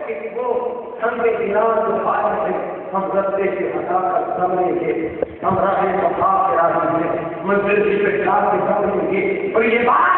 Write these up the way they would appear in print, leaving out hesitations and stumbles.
کہ وہ ہم کے دینار کو پائے ہیں، ہم رستے سے ہٹا کر سمجھیں گے، ہم راہ وفا کے راہی ہیں، منزل کی پہچان کے سمجھیں گے. اور یہ بات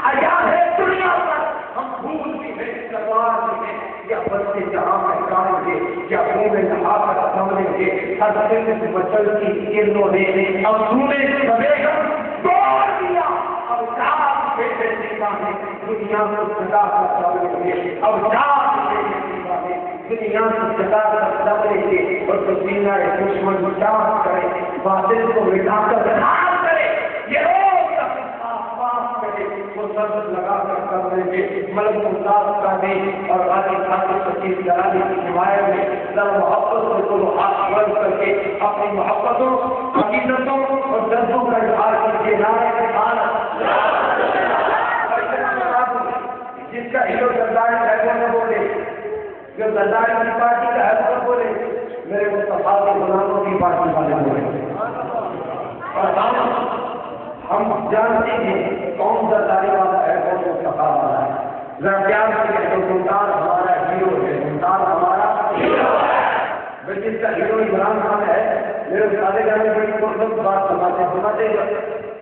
آیا ہے دنیا پر، ہم بھول بھی ہیں، تلوار بھی ہیں، یا بچے جہاں میں جائیں گے، یا منہ میں نہا کر سمجھیں گے. ہر دن بچل کی کرنوں نے اب سونے سبے ہم توڑ دیا، اب چار بیٹے نکالے دنیا کو سجا کر سمجھیں گے، اب چار بیٹے نکالے دنیا کو سجا کر سمجھیں گے. اور پسینہ دشمن چار کرے، باطل کو مٹا کر ہار کرے، یہ روز تک آسمان کرے، وہ سب لگا کر سمجھیں گے. ملک ممتاز کا دین اور غازی خاطر فقیر جلالی کی حمایت میں در محبت سے کو ہاتھ بند کر کے اپنی محبتوں، عقیدتوں اور جذبوں کا اظہار کیجیے. نعرہ رسالت، جس کا ہیرو سردار صاحبوں نے بولے، جو سردار کی پارٹی کا حضرت بولے، میرے مصطفیٰ کے غلاموں کی پارٹی والے بولے. اور ہم جانتے ہیں کون سرداری والا ہے، کون مصطفیٰ والا ہے. ذرا پیار سے کہتے ہیں ممتاز ہمارا ہیرو ہے، ممتاز ہمارا ہیرو ہے. جس کا ہیرو عمران خان ہے، میرے سارے گھر میں بڑی خوبصورت بات سناتے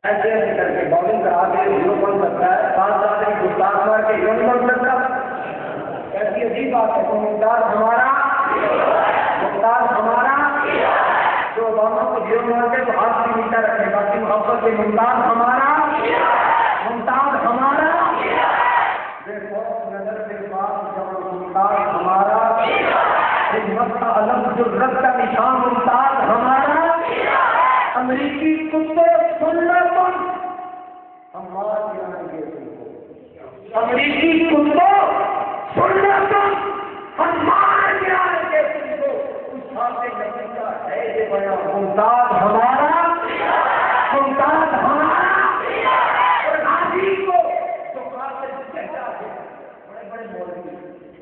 ایسے ایسے کر کے بالنگ کرا کے ہیرو بن سکتا ہے، 5 سال کی گفتار مار کے ہیرو نہیں بن سکتا. ایسی عجیب بات ہے. تو ممتاز ہمارا، ممتاز ہمارا، جو اوباما کو ہیرو مانتے تو ہاتھ بھی نیچا رکھے، باقی محبت سے ممتاز ہمارا، ممتاز ہمارا، بے خوف نظر کے بعد جب ممتاز ہمارا، خدمت کا علم جرت کا نشان ممتاز ہمارا. امریکی کتے سن لو تم، ہم مار گرائیں گے تم کو. امریکی کتوں سن لو تم، ہم مار گرائیں گے تم کو. اس حاصل نتیجہ ہے یہ بیان، ممتاز ہمارا، ممتاز ہمارا. اور غازی کو جو قاتل کہتا ہے، بڑے بڑے مولوی،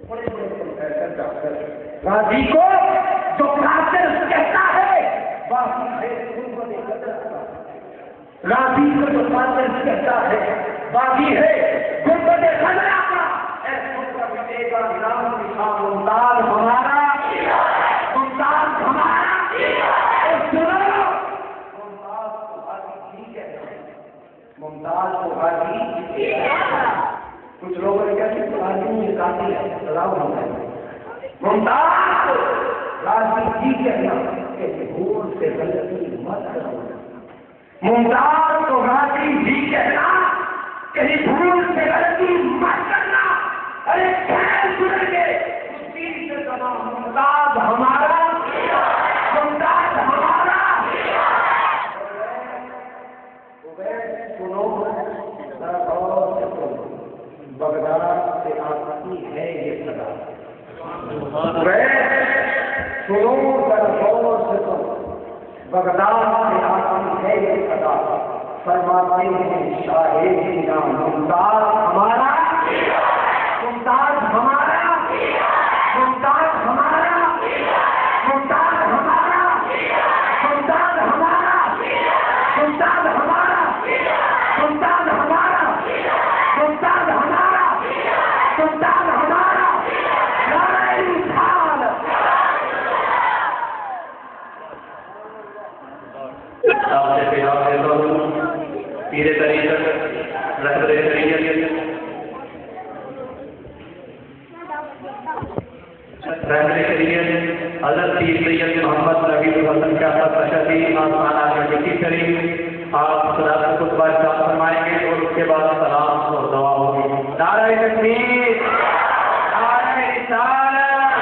بڑے بڑے پروفیسر ڈاکٹر، غازی کو جو قاتل کہتا ہے باقی ہے غربت قدرت کا. غازی کو جو قاتل کہتا ہے باقی ہے غربت خزرہ کا. ایسوں کا مٹے گا نام نشان ممتاز ہمارا، ممتاز ہمارا. اور سنو، ممتاز کو غازی بھی کہتا ہے، ممتاز کو غازی. کچھ لوگوں نے کہا کہ غازی میں قاتل ہے، سلام ہوتا ہے. ممتاز کو غازی بھی کہنا کہ بھول سے غلطی مت کرو. ممتاز کو غازی بھی کہنا کہیں بھول سے غلطی مت کرنا. ارے خیر سن گے اس چیز سے تمام. ممتاز ہمارا، ممتاز ہمارا. سنو ذرا غور سے سنو، بغداد سے آتی ہے یہ صدا. سنو ذرا غور سے سنو، بغداد سے آتی ہے یہ صدا. فرماتے ہیں شاہ جینا ممتاز ہمارا، ممتاز ہمارا، ممتاز ہمارا، ممتاز ہمارا، ممتاز ہمارا، ممتاز ہمارا، ممتاز ہمارا، ممتاز ہمارا، ممتاز ہمارا. نعرہ رسالت. پیرے طریقت رہبر شریعت حضرت پیر سید محمد نبی الحسن کا تشریف آسانہ میں لکھی شریف آپ خدا کا خطبہ ارشاد فرمائیں گے اور اس کے بعد سلام اور دعا ہوگی. نعرہ تکبیر، نعرہ رسالت،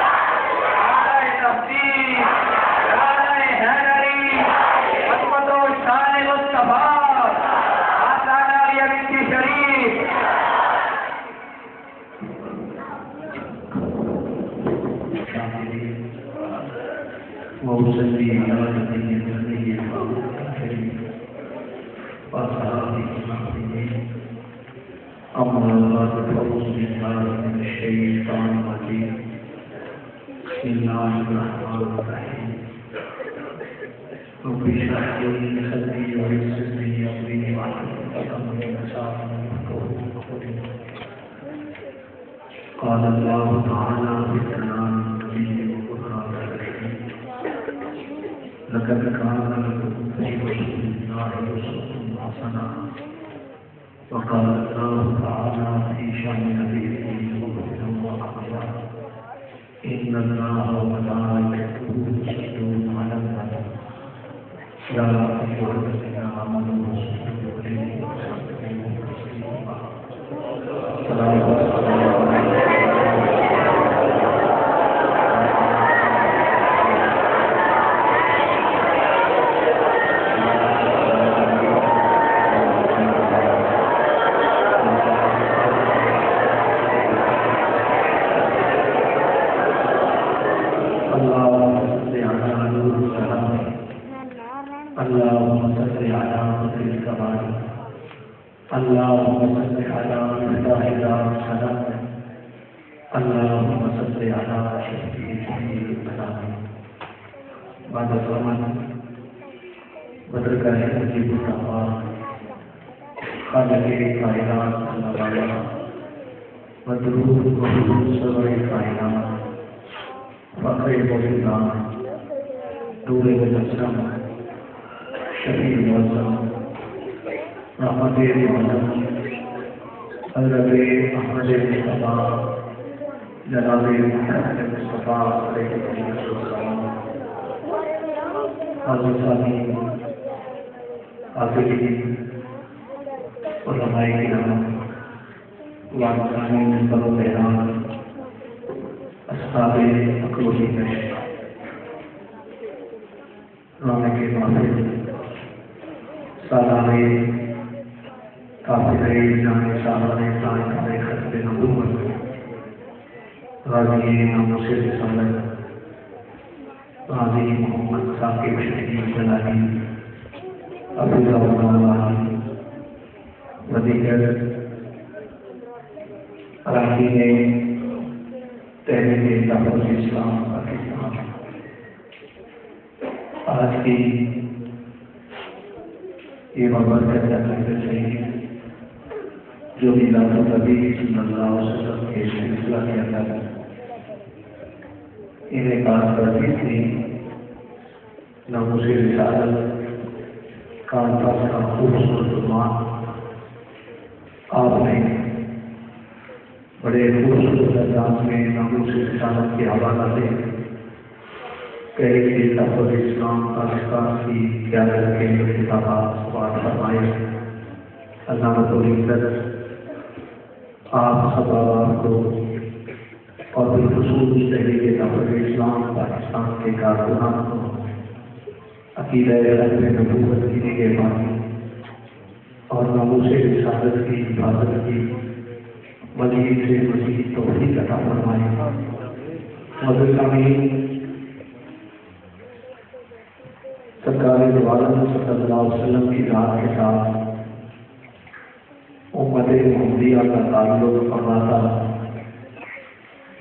نعرہ تحقیق، نعرہ حیدری، عظمت و شان مصطفیٰ شریف. قال الله تعالى وقال الله تعالى في شأن نبيه مبشرا وأخبرا إن الله وملائكته يصلون على النبي يا أيها الذين آمنوا صلوا عليه وسلموا تسليما صلاة اللهم صل على قدر الكمال اللهم صل على مفتاح دار السلام اللهم صل على شفيع جميع الكلام بعد الزمن بدر کا ہے مجيب الدعوات خالق کائنات اللہ تعالی مدعو محمود سرور کائنات فخر موجودان دور مجسم شفیع معظم رحمت معظم حضرت احمد مصطفیٰ جناب محمد مصطفیٰ علیہ السلام حضرت ثانی حاضرین علماء کرام وارثان منبر و بحران اصحاب اکروہی نشر رانے کے محفل سالانہ قافلہ جانے سالانہ تاریخ ختم نبوت غازی ناموس رسالت غازی محمد ثاقب شفیع جلالی حافظ اللہ و دیگر اراکین تحریک دعوت اسلام پاکستان آج کی یہ مبارکت تقریر صحیح جو میلاد النبی صلی اللہ علیہ وسلم کے سلسلہ کے اندر انہیں بات کرتی تھی ناموس رسالت کانفرنس کا خوبصورت عنوان آپ نے بڑے خوبصورت انداز میں ناموس رسالت کے حوالہ سے کئی دعوت اسلام پاکستان کی قیادت کے انتخابات بات فرمائے علامہ العزت آپ سب آباد کو اور بالخصوص تحریک دعوت اسلام پاکستان کے کارکنان کو عقیدہ ختم نبوت کی نگہبانی اور ناموس رسالت کی حفاظت کی مزید سے مزید توفیق عطا فرمائے معزز سامعین سرکار دو عالم صلی اللہ علیہ وسلم کی ذات کے ساتھ امت محمدیہ کا تعلق فرماتا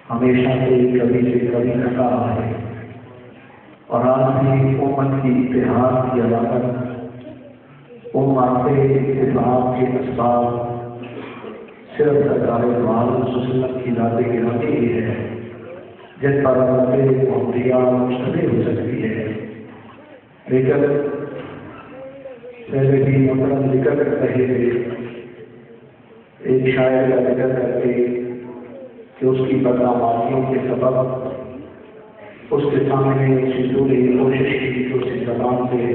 ہمیشہ سے کبھی رکھا رہا ہے اور آج بھی امت کی اتحاد کی علاقت امت اتحاد کے اسباب صرف سرکار دو عالم صلی اللہ علیہ وسلم کی ذات گرامی ہی ہے جن پر امت محمدیہ مشتمل ہو سکتی ہے لیکن پہلے بھی محترم ذکر کر رہے تھے ایک شاعر کا ذکر کر کے کہ اس کی بدنامالیوں کے سبب اس کے سامنے سندھو نے یہ کوشش کی کہ اس زبان سے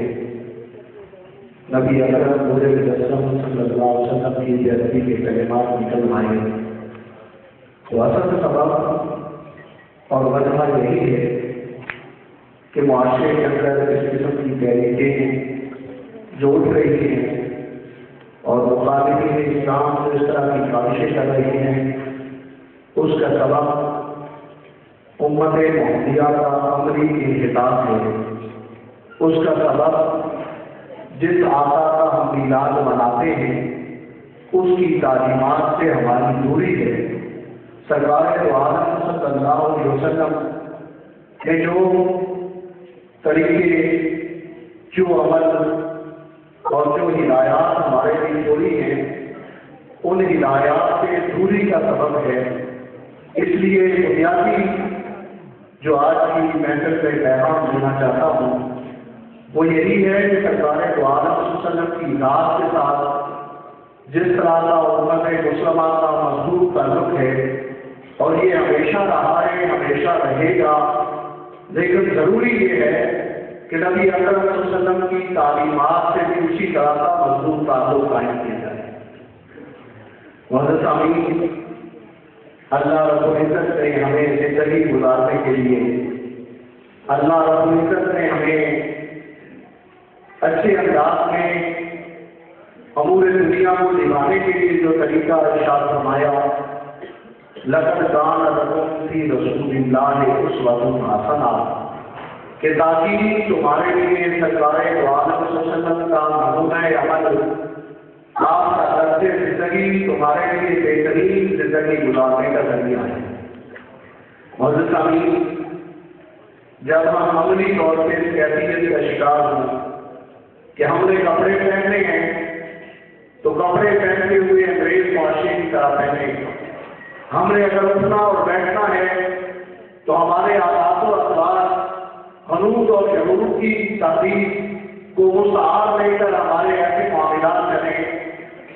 نبی اکرم مجسم صلی اللہ علیہ وسلم کی بےادبی کے کلمات نکل آئے تو اصل سبب اور وجہ یہی ہے کہ معاشرے کے اندر اس قسم کی تحریکیں جو اٹھ رہی ہیں اور مخالفین اسلام سے اس طرح کی کاوشیں کر رہی ہیں اس کا سبب امت محمدیہ کا عملی انحطاط ہے اس کا سبب جس آقا کا ہم میلاد مناتے ہیں اس کی تعلیمات سے ہماری دوری ہے سرکار دو عالم صلی اللہ علیہ وسلم کے جو طریقے جو عمل اور جو ہدایات ہمارے لیے چھوڑی ہیں ان ہدایات سے دوری کا سبب ہے اس لیے بنیادی جو آج کی محفل سے پیغام دینا چاہتا ہوں وہ یہی ہے کہ سرکار دو عالم صلی اللہ علیہ وسلم کی ذات کے ساتھ جس طرح کا امت مسلمان کا مضبوط تعلق ہے اور یہ ہمیشہ رہا ہے، ہمیشہ رہے گا، لیکن ضروری یہ ہے کہ نبی اکرم صلی اللہ علیہ وسلم کی تعلیمات سے بھی اسی طرح کا مضبوط تعلق قائم کیا جائے۔ محترم سامعین، اللہ رب العزت نے ہمیں زندگی گزارنے کے لیے، اللہ رب العزت نے ہمیں اچھے انداز میں امور دنیا کو نبھانے کے لیے جو طریقہ ارشاد فرمایا، لقد کان لکم فی رسول اللہ اسوۃ حسنہ، کہ تاکہ تمہارے لیے سرکار دو عالم صلی اللہ علیہ وسلم کا نمونہ عمل، آپ کا طرز زندگی تمہارے لیے بہترین زندگی گزارنے کا ذریعہ ہے۔ محترم سامعین، جب ہم عملی طور پہ اس کیفیت کا شکار ہوں کہ ہم نے کپڑے پہننے ہیں تو کپڑے پہنتے ہوئے انگریز معاشرے کی طرح پہنے، ہم نے اگر اٹھنا اور بیٹھنا ہے تو ہمارے عادات و اخلاق حنوط اور جمہور کی تحریر کو مستعار لے کر ہمارے ایسے معاملات کریں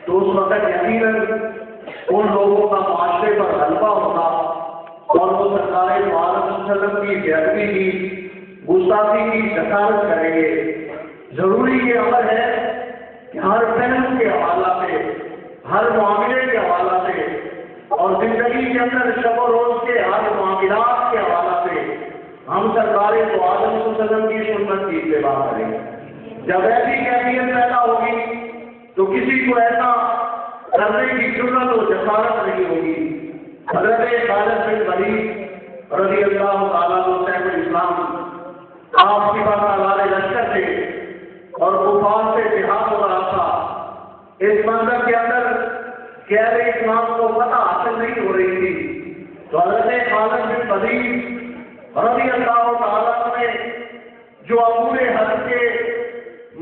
تو اس وقت یقیناً ان لوگوں کا معاشرے پر غلبہ ہوگا اور وہ سرکار دو عالم صلی اللہ علیہ وسلم کی بےادبی کی، گستاخی کی جسارت کریں گے۔ ضروری یہ عمل ہے کہ ہر پہلو کے حوالہ سے، ہر معاملے کے حوالہ سے اور زندگی کے اندر شب و روز کے ہر معاملات کے حوالہ سے ہم سرکار دو عالم صلی اللہ علیہ وسلم کی سنت کی اتباع کریں۔ جب ایسی کیفیت پیدا ہوگی تو کسی کو ایسا کرنے کی جرأت و جسارت نہیں ہوگی۔ حضرت خالد بن ولید رضی اللہ تعالیٰ عنہ شیخ الاسلام، آپ کی بات سالار لشکر تھے اور کفار سے جہاد ہو رہا تھا، اس منظر کے اندر غیر اسلام کو فتح حاصل نہیں ہو رہی تھی تو حضرت خالد بن ولید رضی اللہ تعالیٰ عنہ نے جو امور حرب کے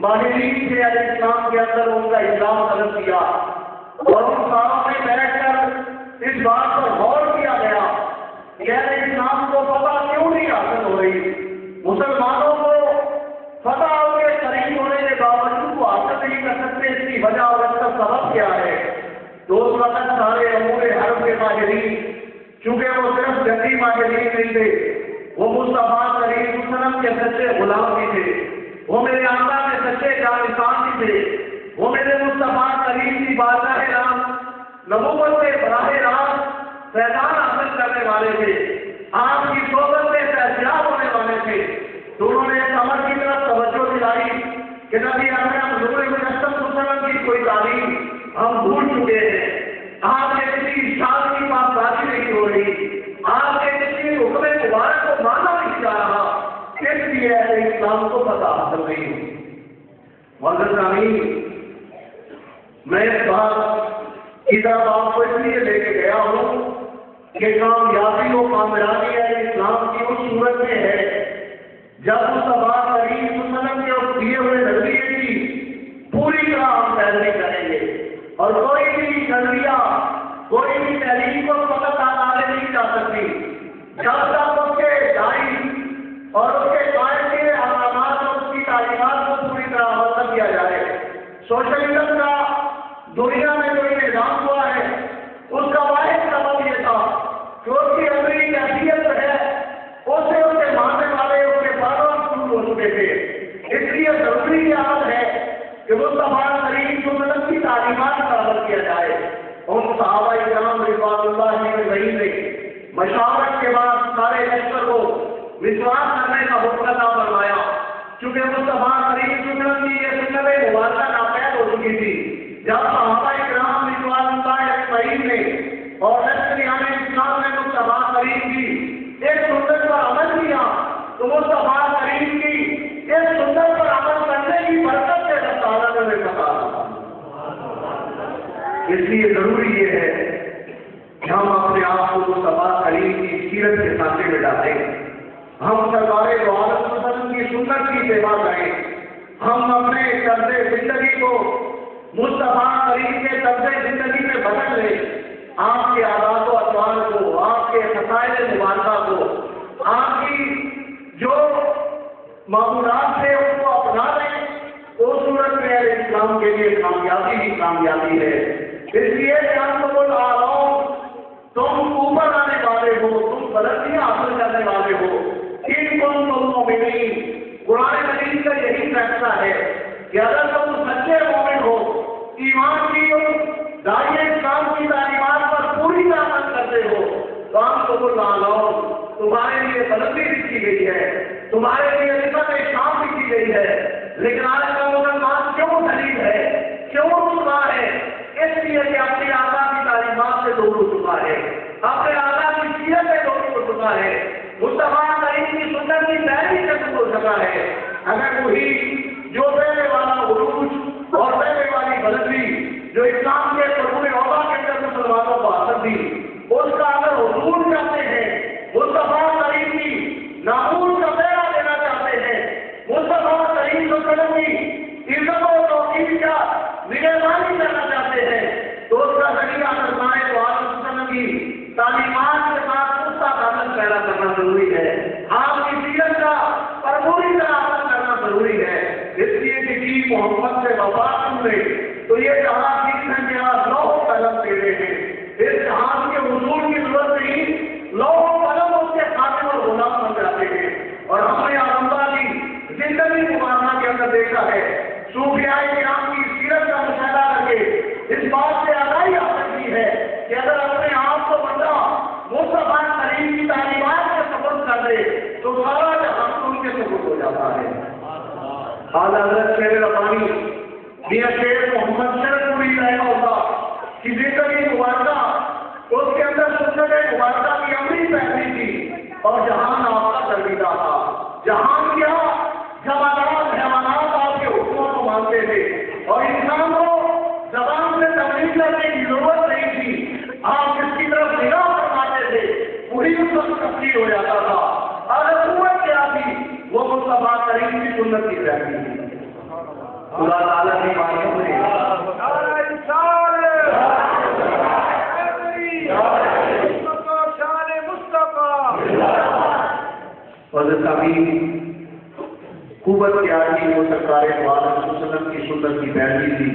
ماہرین تھے علیہ السلام کے اندر ان کا اعلان طلب کیا اور ان ساروں میں بیٹھ کر اس بات پر غور کیا گیا کہ علیہ السلام کو فتح کیوں نہیں حاصل ہو رہی، مسلمانوں کو فتح کے قریب ہونے کے باوجود وہ حاصل نہیں کر سکتے، اس کی وجہ اور اس کا سبب کیا ہے؟ تو اس وقت سارے امور حرب کے ماہرین، چونکہ وہ صرف جنگی ماہرین نہیں تھے، وہ مصطفیٰ کریم صلی اللہ علیہ وسلم کے سچے غلام بھی تھے، وہ میرے آقا کے سچے جانشین بھی تھے، وہ میرے مصطفیٰ کریم کی بادشاہ رام نبوت سے براہ راست فیضان حاصل کرنے والے تھے، آپ کی صحبت میں فیضیاب ہونے والے تھے۔ تو انہوں نے اس عمل کی طرف توجہ دلائی کہ نبی اکرم نور مجسم صلی اللہ علیہ وسلم کی کوئی تعلیم ہم بھول چکے ہیں، آپ کے کسی اشارت کی بات بازی نہیں ہو رہی، آپ کے کسی حکم مبارک کو مانا نہیں جا رہا، اس لیے اہل اسلام کو پتہ حاصل نہیں ہوئی۔ محترم سامعین، میں اس بات کی طرف آپ کو اس لیے لے کے گیا ہوں کہ کامیابی و کامیابی اہل اسلام کی اس صورت میں ہے جب مصطفیٰ کریم صلی اللہ علیہ وسلم کے اس دیے ہوئے نظریے کی پوری طرح ہم پیروی کریں گے اور کوئی بھی نظریہ، کوئی بھی تحریک کو فقط آگے نہیں جا سکتی جب تک اس کے دائی اور اس کے قائد کے احکامات اور اس کی تعلیمات کو پوری طرح عمل نہ کیا جائے۔ سوشلزم کا دنیا میں جو نظام ہوا ہے اس کا واحد سبب یہ تھا کہ اس کی عملی کیفیت ہے اسے اس کے ماننے والے اس کے فالوور شروع ہو چکے تھے، اس لیے ضروری یہ عمل ہے کہ مصطفیٰ کریم صلی اللہ علیہ وسلم کی تعلیمات پر عمل کیا جائے۔ ان صحابہ کرام رضوان اللہ علیہم نے مشاورت کے بعد سارے لشکر کو وشواس کرنے کا حکم عطا فرمایا، چونکہ مصطفیٰ کریم صلی اللہ علیہ وسلم کی یہ سنت مبارکہ ناپید ہو چکی تھی۔ جب صحابہ کرام رضوان اللہ علیہم نے اور لشکریان اسلام نے مصطفیٰ کریم کی ایک سنت پر عمل کیا تو مصطفیٰ کریم کی ایک سنت پر عمل کرنے کی برکت سے اللہ تعالیٰ نے بتا۔ اس لیے ضروری یہ ہے کہ ہم اپنے آپ کو مصطفیٰ کریم کی سیرت کے سانچے میں ڈالیں، ہم سرکار دو عالم صلی اللہ علیہ وسلم کی سنت کی اتباع کریں، ہم اپنے طرز زندگی کو مصطفیٰ کریم کے طرز زندگی میں بدل لیں، آپ کے عادات و اطوار کو، آپ کے خصائل مبارکہ کو، آپ کی جو معمولات سے ان کو اپنا لیں، اس صورت میں اسلام کے لیے کامیابی ہی کامیابی ہے۔ اس لیے تم اوپر آنے والے ہو، تم بلندیاں حاصل کرنے والے ہو، ان کو تم مومنین، قرآن مجید کا یہی فیصلہ ہے کہ اگر تم سچے مومن ہو، ایمان کی اور داعی اسلام کی تعلیمات پر پوری طرح عمل کرتے ہو، تو ہم تمہارے لیے بلندی لکھی گئی ہے، تمہارے لیے عزت شام لکھی گئی ہے۔ لیکن آج کا مسلمان کیوں ذلیل ہے، کیوں رسوا ہے؟ اس لیے کہ اپنی آقا کی تعلیمات سے دور ہو چکا ہے، اپنے آقا کی سیرت سے دور ہو چکا ہے، مصطفیٰ کریم کی سنت کی پیروی سے دور ہو چکا ہے۔ اگر وہی جو پہلے والا عروج اور پہلے والی بلندی جو اسلام کے قرون اوبا کے اندر مسلمانوں کو حاصل تھی، اس کا اگر حضور چاہتے ہیں، مصطفیٰ کریم کی ناموس کا پہرا دینا چاہتے ہیں، مصطفیٰ کریم کی عزت و توقیر کا نگہبانی کرنا چاہتے ہیں، تو اس کا ذریعہ سرمائے تو آپ وسلم کی تعلیمات کے ساتھ پختہ تعلق پیدا کرنا ضروری ہے، آپ کی سیرت کا پر پوری طرح عمل کرنا ضروری ہے۔ اس لیے کہ جی محمد سے وفا سن رہے تو یہ کہا کہ آپ لوہ قلم دے رہے ہیں، اس جہاز کے حصول کی ضرورت نہیں، لوہ قلم اس کے خاتم اور غلام بن جاتے ہیں۔ اور ہم نے آرمبا کی زندگی مبارکہ کے اندر دیکھا ہے، صوفیاء کرام کی سیرت کا مشاہدہ کر کے اس بات سے آگاہی حاصل کی ہے کہ اگر اپنے آپ کو بندہ مصطفیٰ کریم کی تعلیمات کے سپرد کر دے تو سارا جہاں ان کے سپرد ہو جاتا ہے۔ اعلیٰ حضرت شیر ربانی میاں شیر محمد شرف پوری رحمہ اللہ کی زندگی مبارکہ، اس کے اندر سنت مبارکہ کی عملی پیروی تھی اور جہان آپ کا سرگیدہ تھا۔ جہان کیا؟ حیوانات آپ کے حکموں کو مانتے تھے اور انسان کو زبان سے تبلیغ کرنے کی ضرورت نہیں تھی، آپ جس کی طرف نگاہ فرماتے تھے وہی اس وقت تبدیل ہو جاتا تھا۔ اگر قوت کیا تھی؟ وہ مصطفیٰ کریم کی سنت کی پیروی تھی۔ خدا تعالیٰ کی باتوں میں حضرت امین قوت کیا تھی؟ وہ سرکار وسلم کی سنت کی پیروی تھی،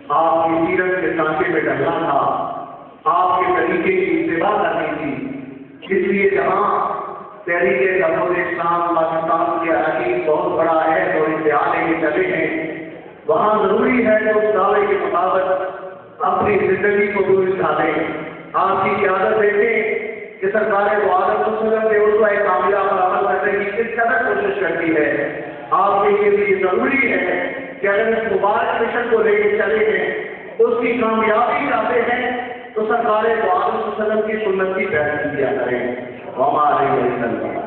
آپ کی سیرت کے سانچے میں ڈھلنا تھا، آپ کے طریقے کی اتباع کرنی تھی۔ اس لیے جہاں تحریک جمہوریہ اسلام پاکستان کے اراکین بہت بڑا ہے اور انتہا لے کے چلے ہیں، وہاں ضروری ہے کہ اس دعوے کے مطابق اپنی زندگی کو درست ڈالیں۔ آپ کی قیادت دیکھیں کہ سرکار وسلم کے اسوہ کامیاب پر عمل کرنے کی کس قدر کوشش کرتی ہے۔ آپ کے لیے یہ ضروری ہے کہ اگر اس مبارک مشن کو لے کے چلے ہیں، اس کی کامیابی چاہتے ہیں تو سرکار وسلم کی سنت کی پیروی کیا کریں۔ وما علیہ وسلم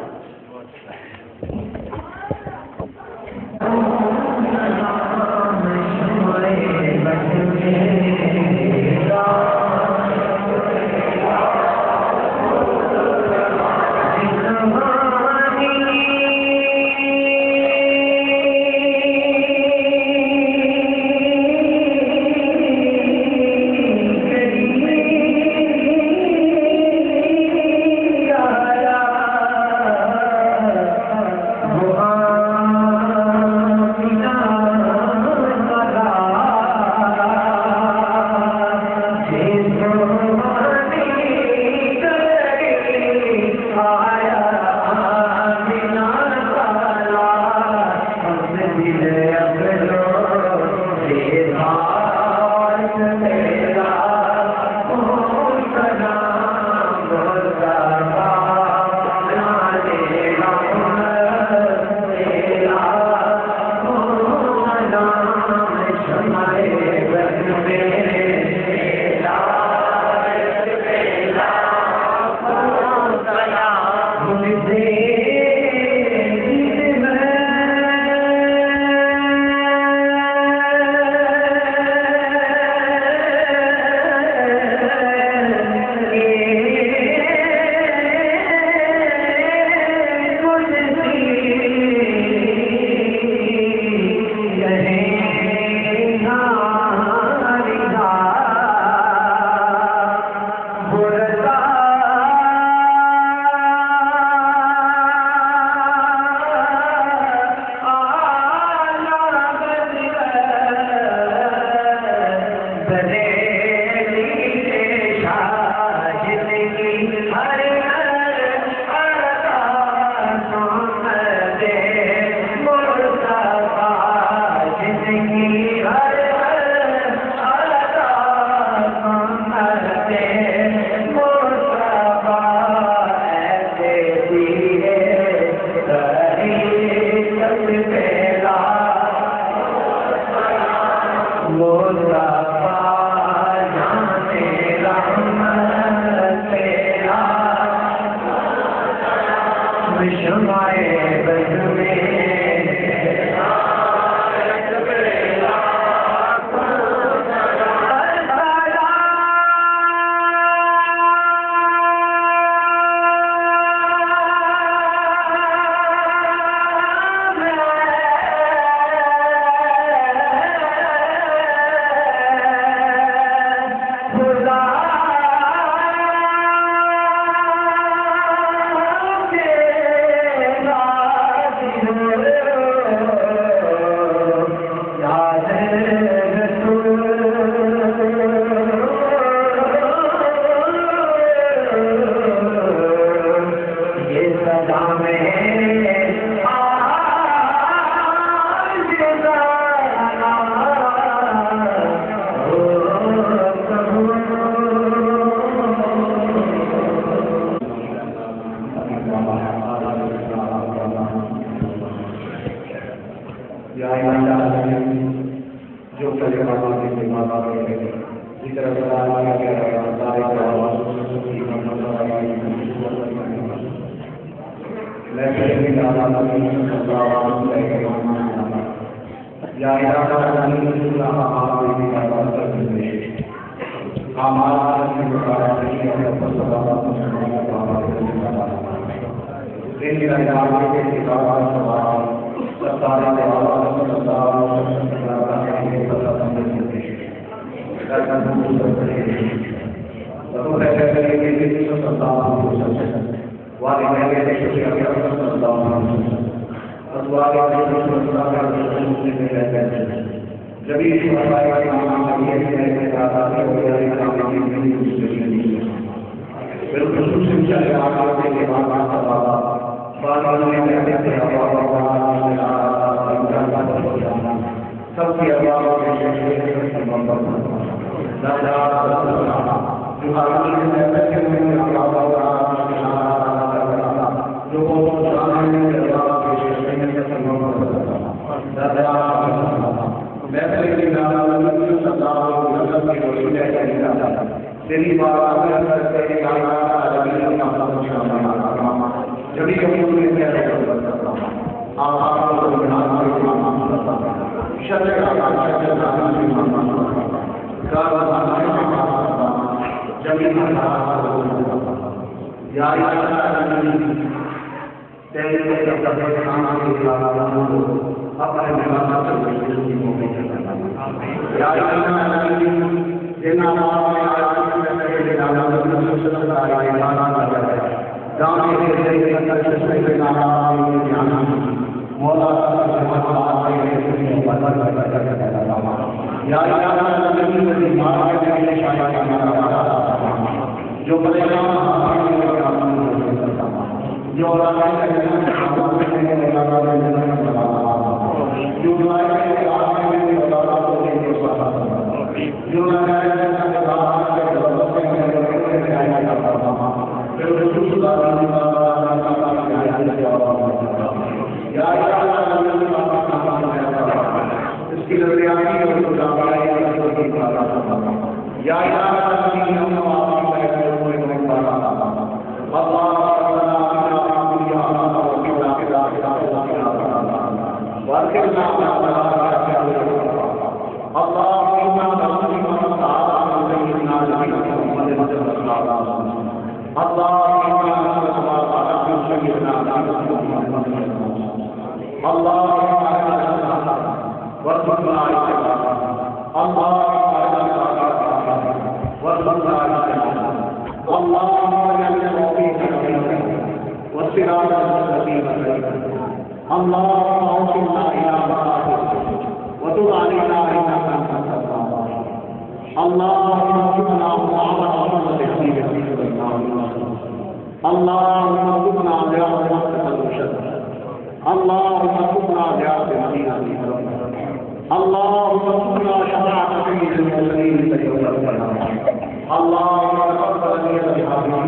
اللهم تقبل منا بحرمه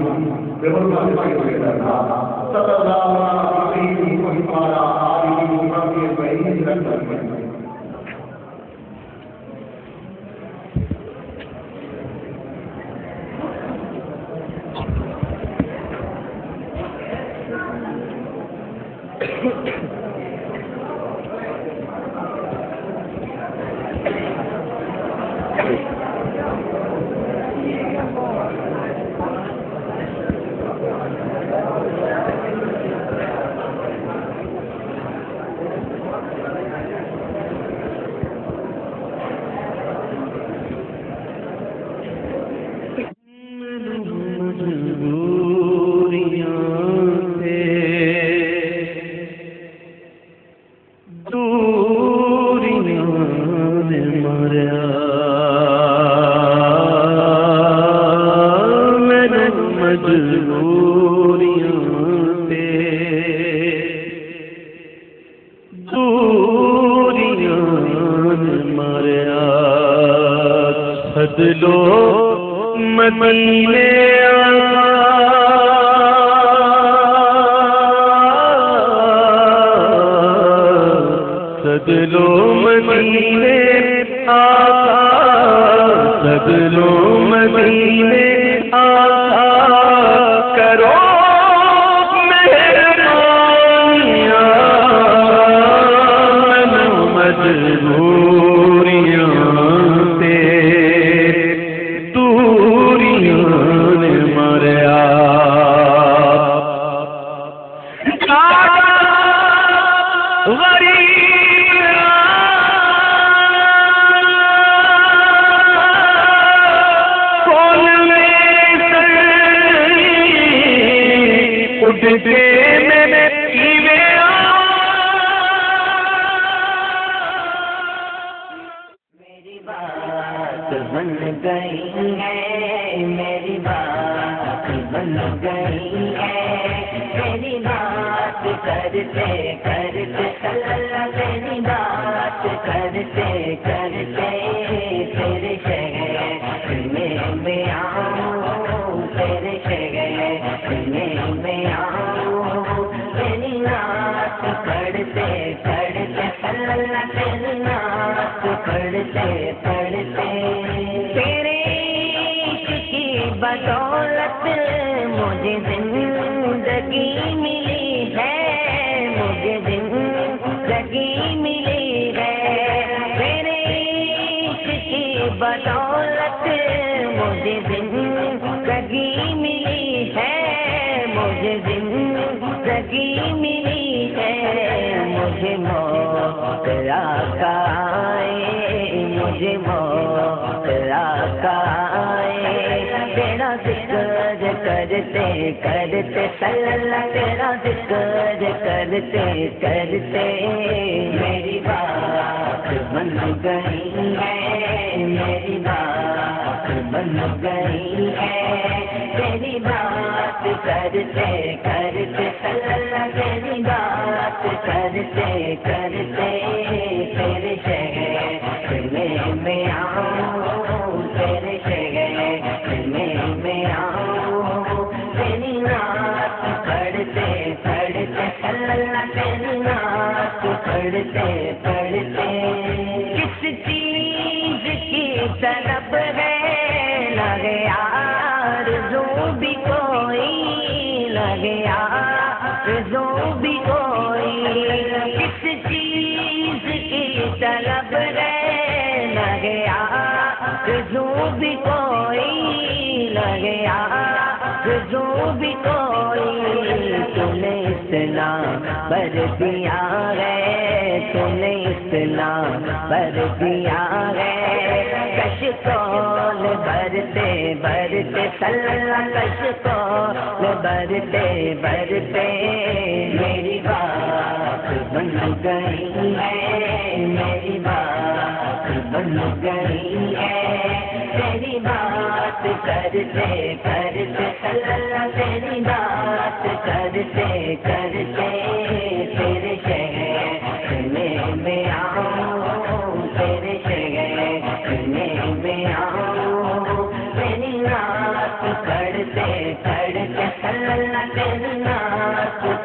بحرمه صلی اللہ علیہ وسلم۔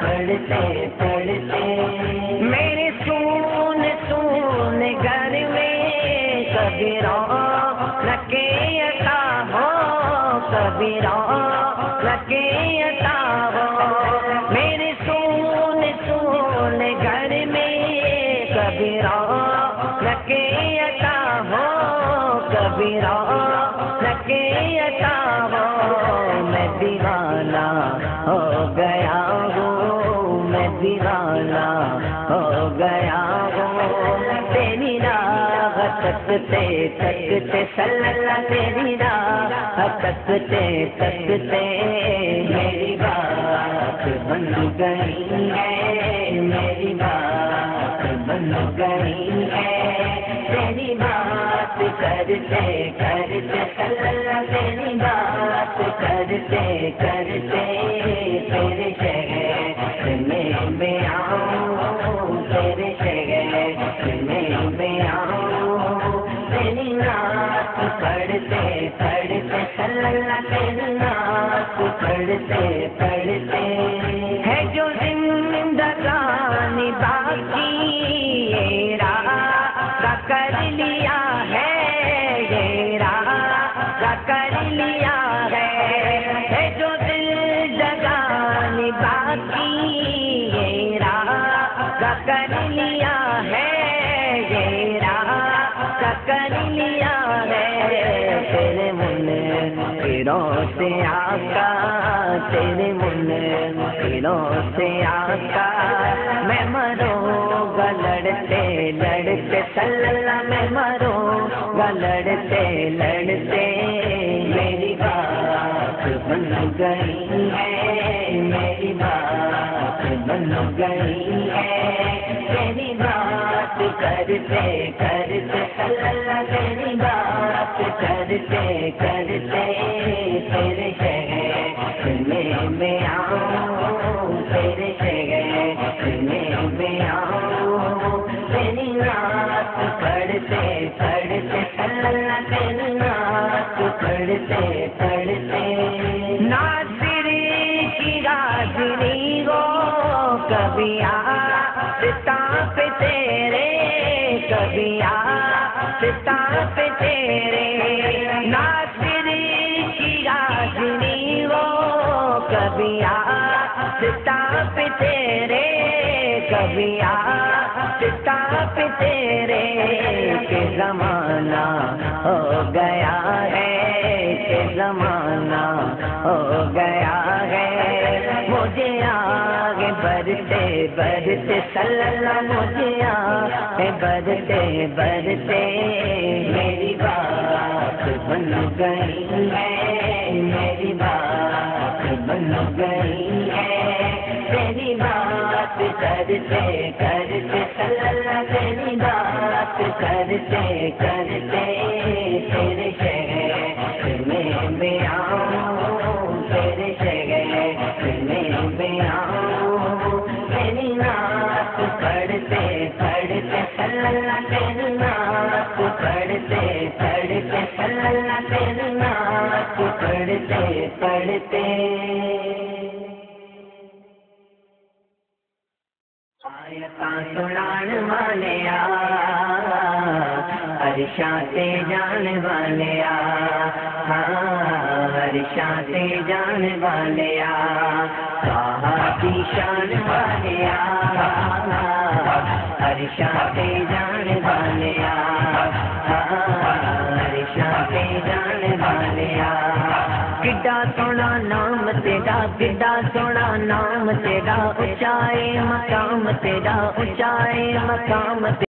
پڑھتے پڑھتے میرے سون سون گھر میں کبھی رونق عطا ہو، کبھی رونق عطا ہو، میرے سون سون گھر میں کبھی رونق عطا ہو، کبھی رونق عطا ہو، میں دیوانہ ہو گیا ہوں، میں دیوانہ ہو گیا ہوں، تیری راہ تکتے تکتے صلی اللہ، تیری راہ تکتے تکتے میری بات بن گئی ہے، میری بات بن گئی ہے، تیری بات کرتے کرتے صلی اللہ، تیری بات کرتے کرتے تیرے شہر میں آؤں، تیرے شہر میں آؤں، تیری نعت پڑھتے پڑھتے صلی اللہ، تیری نعت پڑھتے پڑھتے ہے جو زندگانی باقی یہ راستہ کر لیا ہے، یہ راستہ کر لیا ہے جو دل جگانی باقی یہ راستہ کر لیا ہے، یہ راستہ کر لیا ہے، تیرے منکروں سے آقا، تیرے منکروں سے آقا میں مروں گا لڑتے لڑتے صلی اللہ، میں مروں گا لڑتے لڑتے، میری بات بن گئی ہے، میری بات بن گئی ہے، تیری بات کرتے کرتے صلی اللہ، تیری بات کرتے کرتے تیرے شہر میں آؤں، تیرے شہر میں آؤں، تیری نعت پڑھتے پڑھتے صلی اللہ، تیری نعت پڑھتے پڑھتے ناصر کی حاضری ہو، کبھی آستا پہ تیرے، کبھی آستا پہ تیرے، ناصر کی حاضری ہو، کبھی آستا پہ تیرے، کبھی آستا پہ تیرے، کہ زمانہ ہو گیا ہے، کہ زمانہ ہو گیا ہے، مجھے آگے بڑھتے بڑھتے صلی اللہ، مجھے آگے بڑھتے بڑھتے میری بات بن گئی ہے، میری بات بن گئی ہے، تیری بات کرتے کرتے صلی اللہ، تیری بات کرتے کرتے تیرے شہر میں آؤں، تیرے شہر میں آؤں، تیری نعت پڑھتے پڑھتے صلی اللہ، تیری نعت پڑھتے پڑھتے صلی اللہ، تیری نعت پڑھتے پڑھتے آیتاں سنان والے عرشاں تے جان والے عرشاں تے جان والے صحابی شان والے عرشاں تے جان والے عرشاں تے جان والے کڈا سونا نام تیرا، کڈا سونا نام تیرا، اونچا مقام تیرا، اونچا مقام تیرا